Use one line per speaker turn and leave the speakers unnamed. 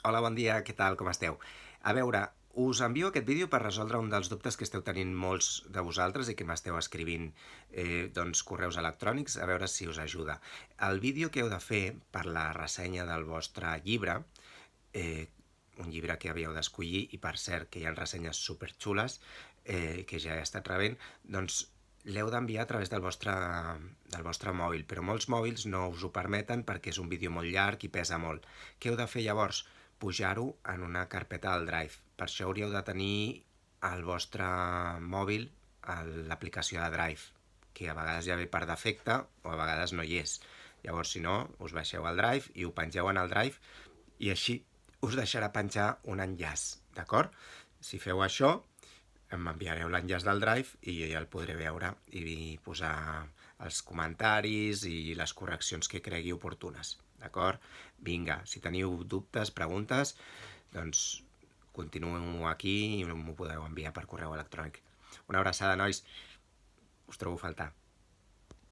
Hola, bon dia, què tal, com esteu? A veure, us envio aquest vídeo per resoldre un dels dubtes que esteu tenint molts de vosaltres i que m'esteu escrivint correus electrònics, a veure si us ajuda. El vídeo que heu de fer per la ressenya del vostre llibre, eh, un llibre que havíeu d'escollir, i per cert que hi ha ressenyes superxules que ja he estat rebent, doncs l'heu d'enviar a través del vostre mòbil, però molts mòbils no us ho permeten perquè és un vídeo molt llarg i pesa molt. Què heu de fer llavors? Pujar-ho en una carpeta al Drive. Per això hauríeu de tenir al vostre mòbil l'aplicació de Drive, que a vegades ja ve per defecte o a vegades no hi és. Llavors, si no, us baixeu al Drive i ho pengeu en el Drive i així us deixarà penjar un enllaç, d'acord? Si feu això, m'enviareu l'enllaç del Drive i jo ja el podré veure i posar els comentaris i les correccions que cregui oportunes, d'acord? Vinga, si teniu dubtes, preguntes, doncs continueu aquí i m'ho podeu enviar per correu electrònic. Una abraçada, nois. Us trobo a faltar.